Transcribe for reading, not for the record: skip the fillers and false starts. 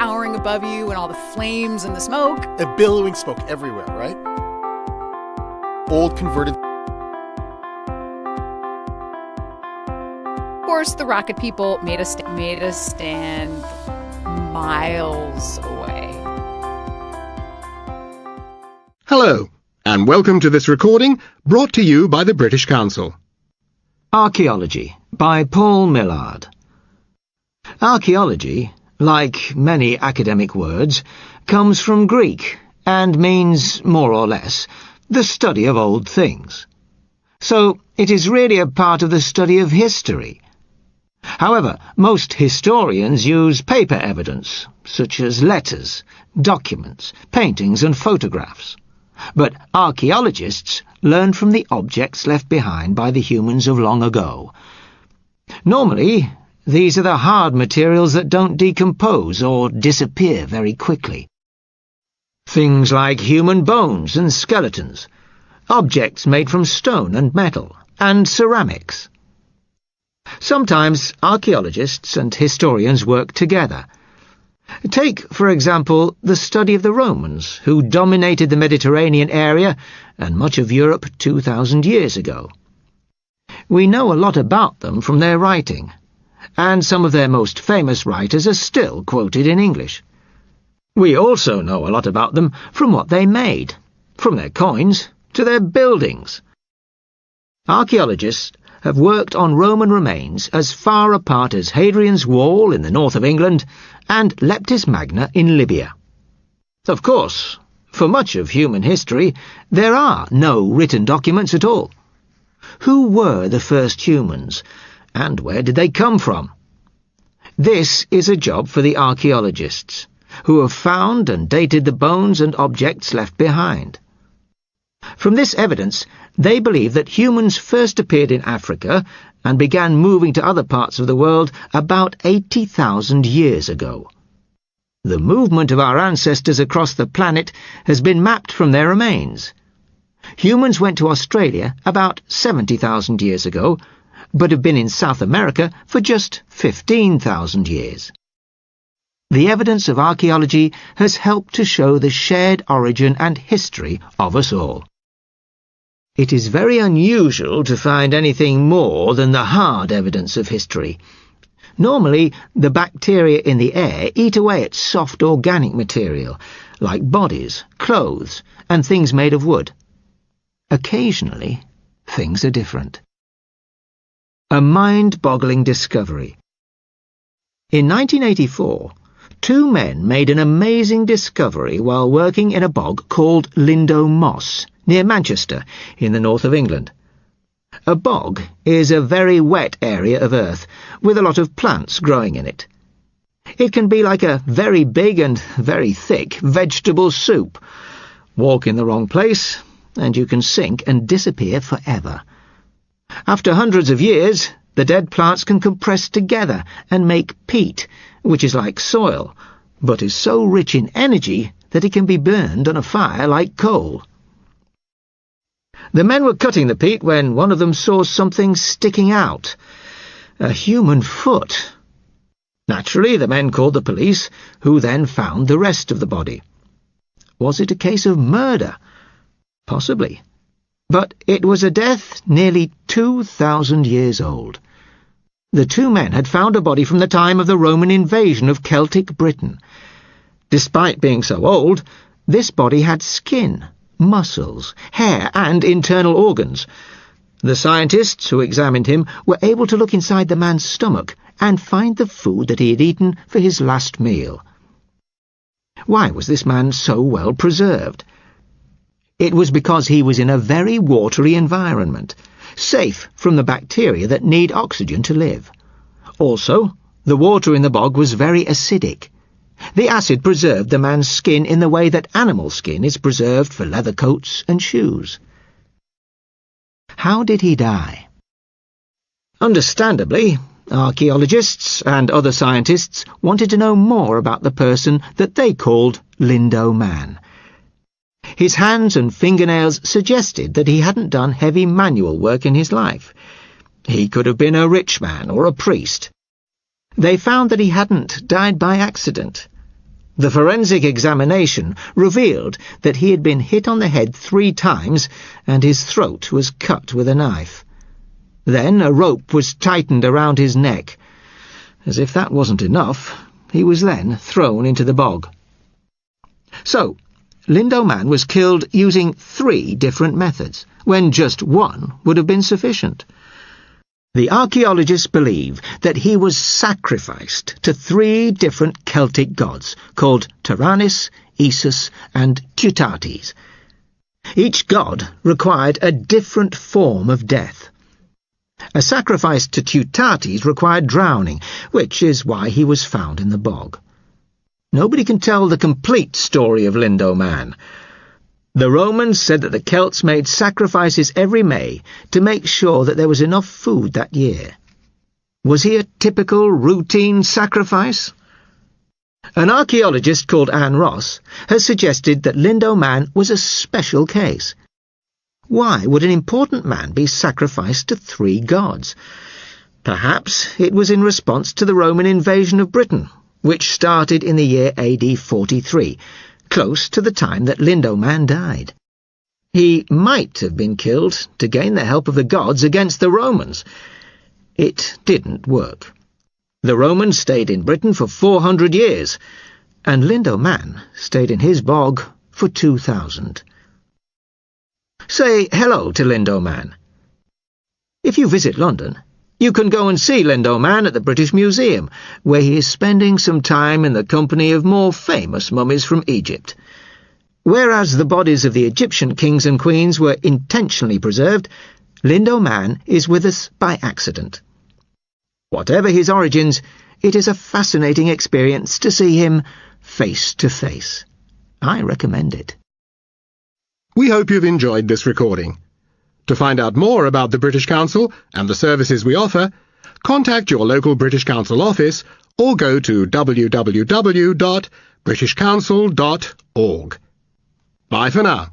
towering above you and all the flames and the smoke. The billowing smoke everywhere, right? Old converted. Of course, the rocket people made us stand miles away. Hello, and welcome to this recording brought to you by the British Council. Archaeology by Paul Millard. Archaeology, like many academic words, comes from Greek and means, more or less, the study of old things. So it is really a part of the study of history. However, most historians use paper evidence, such as letters, documents, paintings and photographs. But archaeologists learn from the objects left behind by the humans of long ago. Normally, these are the hard materials that don't decompose or disappear very quickly. Things like human bones and skeletons, objects made from stone and metal, and ceramics. Sometimes archaeologists and historians work together. Take, for example, the study of the Romans, who dominated the Mediterranean area and much of Europe 2,000 years ago. We know a lot about them from their writing, and some of their most famous writers are still quoted in English. We also know a lot about them from what they made, from their coins to their buildings. Archaeologists have worked on Roman remains as far apart as Hadrian's Wall in the north of England and Leptis Magna in Libya. Of course, for much of human history, there are no written documents at all. Who were the first humans, and where did they come from? This is a job for the archaeologists, who have found and dated the bones and objects left behind. From this evidence, they believe that humans first appeared in Africa and began moving to other parts of the world about 80,000 years ago. The movement of our ancestors across the planet has been mapped from their remains. Humans went to Australia about 70,000 years ago, but have been in South America for just 15,000 years. The evidence of archaeology has helped to show the shared origin and history of us all. It is very unusual to find anything more than the hard evidence of history. Normally, the bacteria in the air eat away at soft organic material, like bodies, clothes, and things made of wood. Occasionally, things are different. A mind-boggling discovery. In 1984, two men made an amazing discovery while working in a bog called Lindo Moss, near Manchester, in the north of England. A bog is a very wet area of earth, with a lot of plants growing in it. It can be like a very big and very thick vegetable soup. Walk in the wrong place, and you can sink and disappear forever. After hundreds of years, the dead plants can compress together and make peat, which is like soil, but is so rich in energy that it can be burned on a fire like coal. The men were cutting the peat when one of them saw something sticking out. A human foot. Naturally, the men called the police, who then found the rest of the body. Was it a case of murder? Possibly. But it was a death nearly 2,000 years old. The two men had found a body from the time of the Roman invasion of Celtic Britain. Despite being so old, this body had skin, muscles, hair, and internal organs. The scientists who examined him were able to look inside the man's stomach and find the food that he had eaten for his last meal. Why was this man so well preserved? It was because he was in a very watery environment, safe from the bacteria that need oxygen to live. Also, the water in the bog was very acidic. The acid preserved the man's skin in the way that animal skin is preserved for leather coats and shoes. How did he die? Understandably, archaeologists and other scientists wanted to know more about the person that they called Lindo Man. His hands and fingernails suggested that he hadn't done heavy manual work in his life. He could have been a rich man or a priest. They found that he hadn't died by accident. The forensic examination revealed that he had been hit on the head 3 times and his throat was cut with a knife. Then a rope was tightened around his neck. As if that wasn't enough, he was then thrown into the bog. So, Lindo Man was killed using 3 different methods, when just one would have been sufficient. The archaeologists believe that he was sacrificed to 3 different Celtic gods, called Taranis, Esus, and Cutates. Each god required a different form of death. A sacrifice to Cutates required drowning, which is why he was found in the bog. Nobody can tell the complete story of Lindo Man. The Romans said that the Celts made sacrifices every May to make sure that there was enough food that year. Was he a typical routine sacrifice? An archaeologist called Anne Ross has suggested that Lindo Man was a special case. Why would an important man be sacrificed to 3 gods? Perhaps it was in response to the Roman invasion of Britain, which started in the year AD 43, close to the time that Lindo Man died. He might have been killed to gain the help of the gods against the Romans. It didn't work. The Romans stayed in Britain for 400 years, and Lindo Man stayed in his bog for 2,000. Say hello to Lindo Man. If you visit London, you can go and see Lindo Man at the British Museum, where he is spending some time in the company of more famous mummies from Egypt. Whereas the bodies of the Egyptian kings and queens were intentionally preserved, Lindo Man is with us by accident. Whatever his origins, it is a fascinating experience to see him face to face. I recommend it. We hope you've enjoyed this recording. To find out more about the British Council and the services we offer, contact your local British Council office or go to www.britishcouncil.org. Bye for now.